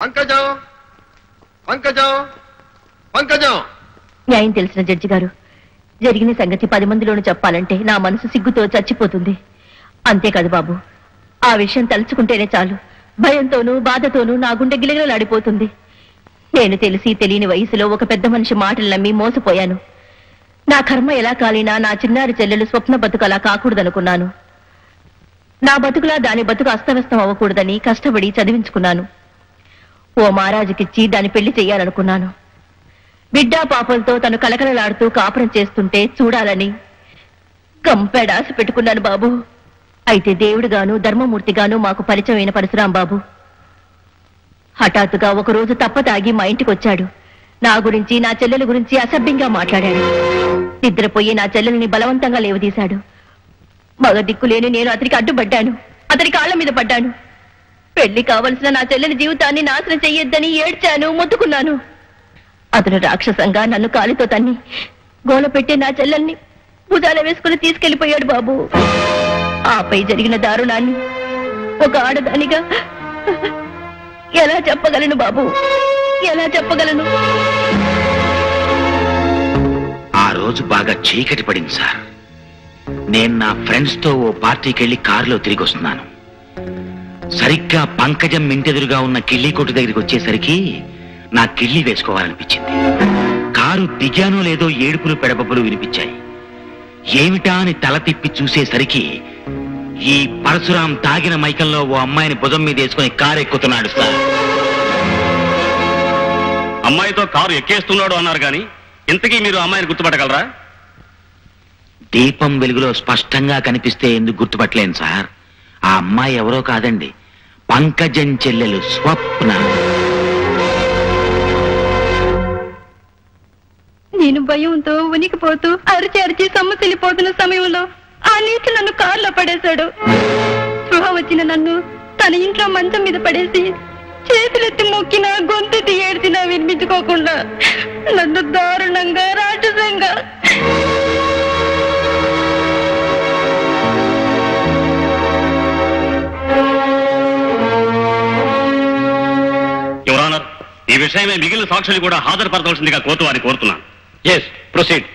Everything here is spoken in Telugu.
పంకజం పంకజం పంకజం. న్యాయం తెలిసిన జడ్జి గారు, జరిగిన సంగతి 10 మందిలోనూ చెప్పాలంటే నా మనసు సిగ్గుతో చచ్చిపోతుంది. అంతేకాదు బాబు, ఆ విషయం తలుచుకుంటేనే చాలు భయంతోనూ బాధతోనూ నా గుండె గిలగిలలాడిపోతుంది. నేను తెలిసి తెలియని వయసులో ఒక పెద్ద మనిషి మాటలు నమ్మి మోసపోయాను. నా కర్మ ఎలా కాలినా నా చిన్నారి చెల్లెలు స్వప్న బతుకు అలా కాకూడదనుకున్నాను. నా బతుకులా దాని బతుకు అస్తవ్యస్తం అవ్వకూడదని కష్టపడి చదివించుకున్నాను. ఓ మహారాజుకిచ్చి దాని పెళ్లి చెయ్యాలనుకున్నాను. బిడ్డా పాపలతో తను కలకలలాడుతూ కాపురం చేస్తుంటే చూడాలని గంపెడాశ పెట్టుకున్నాను బాబు. అయితే దేవుడుగాను ధర్మమూర్తిగాను మాకు పరిచయమైన పరశురాం బాబు హఠాత్తుగా ఒకరోజు తప్పతాగి మా ఇంటికొచ్చాడు. నా గురించి నా చెల్లెల గురించి అసభ్యంగా మాట్లాడాడు. నిద్రపోయి నా చెల్లెల్ని బలవంతంగా లేవదీశాడు. మగ దిక్కులేని నేను అతనికి అడ్డుపడ్డాను. అతని కాళ్ల మీద పడ్డాను. పెళ్లి కావలసిన నా చెల్లెలి జీవితాన్ని నాశనం చెయ్యొద్దని ఏడ్చాను, మొత్తుకున్నాను. అతను రాక్షసంగా నన్ను కాలితో తన్ని గోల పెట్టి నా చెల్లెల్ని భుజాల వేసుకుని తీసుకెళ్లిపోయాడు బాబు. ఆపై జరిగిన దారుణాన్ని ఒక ఆడదానిగా ఎలా చెప్పగలను బాబు, ఎలా చెప్పగలను? ఆ రోజు బాగా చీకటి పడింది సార్. నేను నా ఫ్రెండ్స్ తో ఓ పార్టీకి వెళ్లి కారులో తిరిగి వస్తున్నాను. సరిగ్గా పంకజం ఇంటెదురుగా ఉన్న కిళ్ళీ కొట్టు దగ్గరికి వచ్చేసరికి నా కిళ్ళీ వేసుకోవాలనిపించింది. కారు దిగానో లేదో ఏడుపులు పెడబబ్బులు వినిపించాయి. ఏమిటా అని తల తిప్పి చూసేసరికి ఈ పరశురాం తాగిన మైకంలో ఓ అమ్మాయిని భుజం మీద వేసుకుని కారు ఎక్కుతున్నాడు సార్. అమ్మాయితో కారు ఎక్కేస్తున్నాడు అన్నారు కానీ ఇంతకీ మీరు అమ్మాయిని గుర్తుపట్టగలరా? దీపం వెలుగులో స్పష్టంగా కనిపిస్తే ఎందుకు గుర్తుపట్టలేను సార్. ఆ అమ్మాయి ఎవరో కాదండి, పంకజం చెల్లెలు స్వప్న. నేను భయంతో ఉనికిపోతూ అరిచి అరిచి సొమ్మసిల్లిపోతున్న సమయంలో ఆ నీటి నన్ను కారులో పడేశాడు. స్పృహ వచ్చిన నన్ను తన ఇంట్లో మంచం మీద పడేసి చేతులెత్తి మొక్కినా గొంతెత్తి ఏడ్చినా వినిపించుకోకుండా నన్ను దారుణంగా రాక్షసంగా యువర్ ఆనర్, ఈ విషయమే మిగిలిన సాక్షులు కూడా హాజరుపరచవలసిందిగా కోర్టు వారిని కోరుతున్నాను. Yes, proceed.